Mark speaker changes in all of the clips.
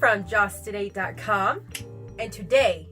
Speaker 1: from Just8ate.com, and today,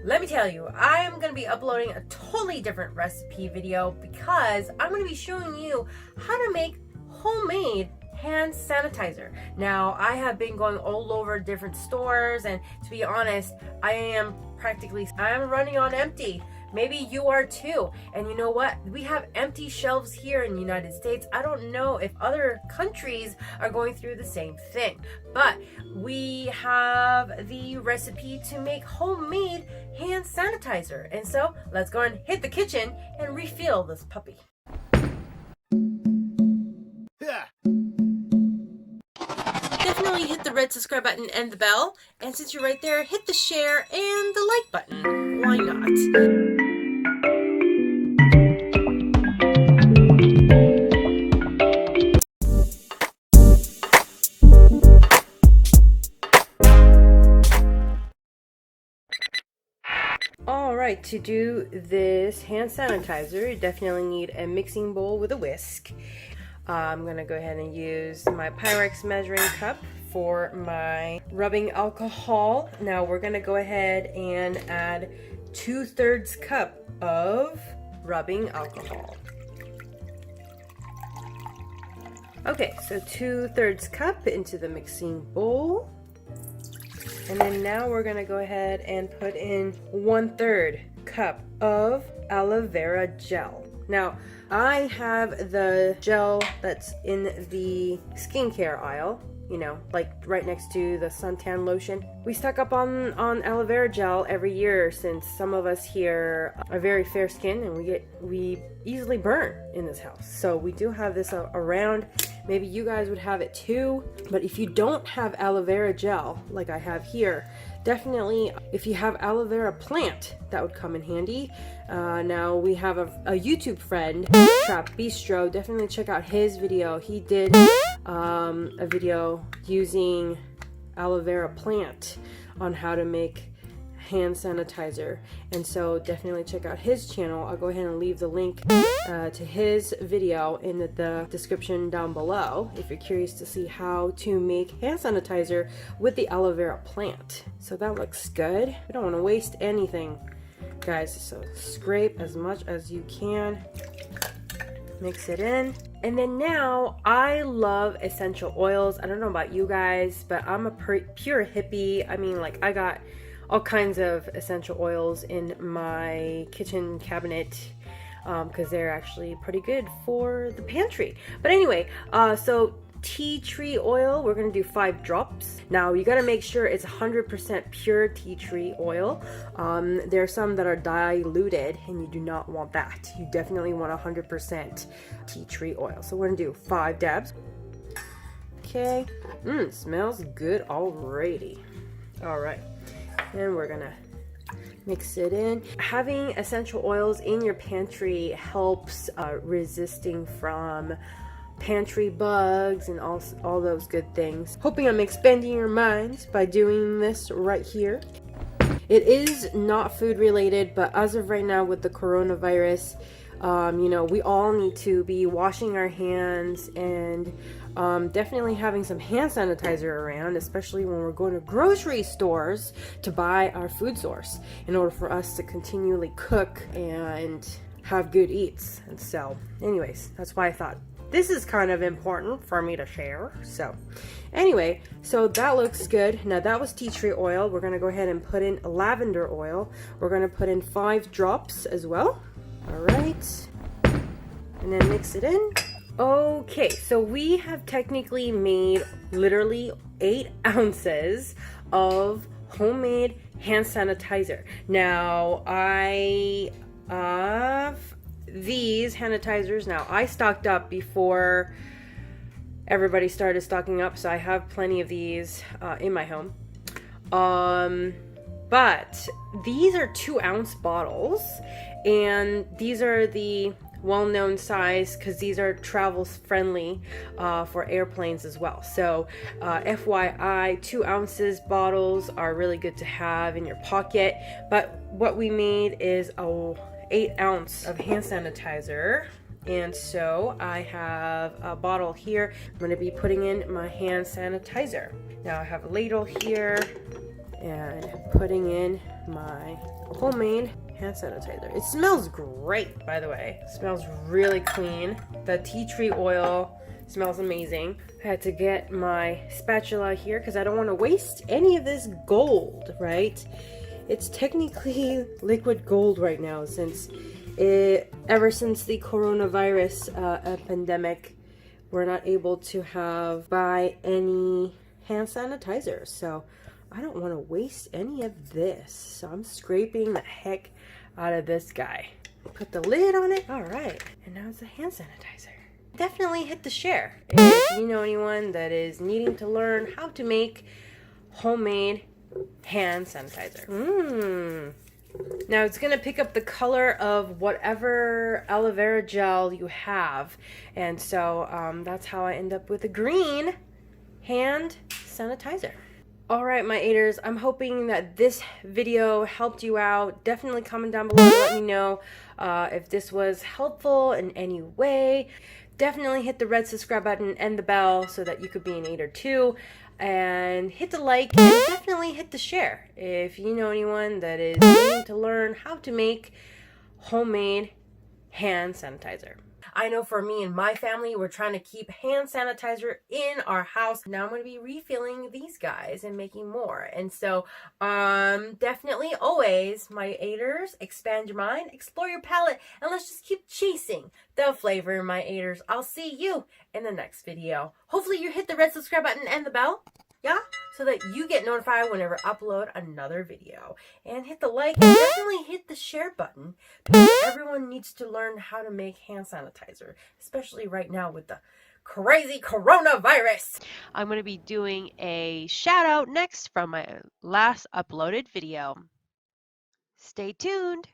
Speaker 1: let me tell you, I am going to be uploading a totally different recipe video because I'm going to be showing you how to make homemade hand sanitizer. Now, I have been going all over different stores, and to be honest, I'm running on empty. Maybe you are too. And you know what? We have empty shelves here in the United States. I don't know if other countries are going through the same thing, but we have the recipe to make homemade hand sanitizer. And so let's go and hit the kitchen and refill this puppy. Definitely hit the red subscribe button and the bell. And since you're right there, hit the share and the like button. Why not? Alright, to do this hand sanitizer, you definitely need a mixing bowl with a whisk. I'm going to go ahead and use my Pyrex measuring cup for my rubbing alcohol. Now we're going to go ahead and add 2/3 cup of rubbing alcohol. Okay, so 2/3 cup into the mixing bowl. And then now we're going to go ahead and put in 1/3 cup of aloe vera gel. Now, I have the gel that's in the skincare aisle, you know, like right next to the suntan lotion. We stock up on aloe vera gel every year since some of us here are very fair skinned and we easily burn in this house. So we do have this around. Maybe you guys would have it too, but if you don't have aloe vera gel like I have here, definitely if you have AloeVera Plant, that would come in handy. Now we have a YouTube friend, TrapBistro. Definitely check out his video. He did a video using AloeVera Plant on how to make hand sanitizer, and so definitely check out his channel. I'll go ahead and leave the link to his video in the description down below if you're curious to see how to make hand sanitizer with the aloe vera plant. So that looks good. We don't want to waste anything, guys, so scrape as much as you can, mix it in. And then now, I love essential oils. I don't know about you guys, but I'm a pure hippie. I mean, like, I got all kinds of essential oils in my kitchen cabinet because they're actually pretty good for the pantry. But anyway, so tea tree oil, we're going to do 5 drops. Now you got to make sure it's 100% pure tea tree oil. There are some that are diluted and you do not want that. You definitely want 100% tea tree oil. So we're going to do 5 dabs. Okay, smells good already. All right. And we're gonna mix it in. Having essential oils in your pantry helps resisting from pantry bugs and all those good things. Hoping I'm expanding your minds by doing this right here. It is not food related, but as of right now with the coronavirus, you know, we all need to be washing our hands and definitely having some hand sanitizer around, especially when we're going to grocery stores to buy our food source in order for us to continually cook and have good eats. And so anyways, that's why I thought this is kind of important for me to share. So anyway, so that looks good. Now that was tea tree oil. We're going to go ahead and put in lavender oil. We're going to put in 5 drops as well. All right, and then mix it in. Okay, so we have technically made literally 8 ounces of homemade hand sanitizer. Now, I have these sanitizers. Now, I stocked up before everybody started stocking up, so I have plenty of these in my home. But these are 2-ounce bottles, and these are the well-known size because these are travel friendly for airplanes as well. So FYI, 2 ounces bottles are really good to have in your pocket. But what we made is a 8 ounce of hand sanitizer. And so I have a bottle here. I'm going to be putting in my hand sanitizer. Now I have a ladle here and putting in my HomeMade hand sanitizer. It smells great, by the way. It smells really clean. The tea tree oil smells amazing. I had to get my spatula here because I don't want to waste any of this gold, right? It's technically liquid gold right now since ever since the coronavirus pandemic, we're not able to buy any hand sanitizer. So I don't want to waste any of this. So I'm scraping the heck out of this guy. Put the lid on it. All right. And now it's the hand sanitizer. Definitely hit the share if you know anyone that is needing to learn how to make homemade hand sanitizer. Now it's going to pick up the color of whatever aloe vera gel you have. And so that's how I end up with a green hand sanitizer. All right, my eaters, I'm hoping that this video helped you out. Definitely comment down below to let me know if this was helpful in any way. Definitely hit the red subscribe button and the bell so that you could be an eater too. And hit the like and definitely hit the share if you know anyone that is needing to learn how to make homemade hand sanitizer. I know for me and my family, we're trying to keep hand sanitizer in our house. Now I'm going to be refilling these guys and making more. And so definitely always, my eaters, expand your mind, explore your palate, and let's just keep chasing the flavor, my eaters. I'll see you in the next video. Hopefully you hit the red subscribe button and the bell. Yeah, so that you get notified whenever I upload another video. And hit the like and definitely hit the share button because everyone needs to learn how to make hand sanitizer, especially right now with the crazy coronavirus. I'm going to be doing a shout out next from my last uploaded video. Stay tuned.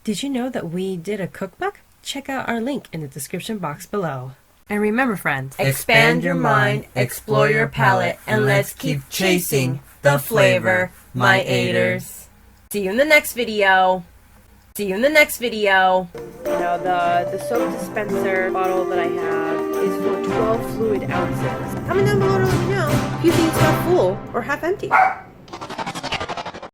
Speaker 1: Did you know that we did a cookbook? Check out our link in the description box below. And remember, friends, expand your mind, explore your palate, and let's keep chasing the flavor, my eaters. See you in the next video. See you in the next video. Now the soap dispenser bottle that I have is for 12 fluid ounces. Comment down below to let me know if you think it's half full or half empty.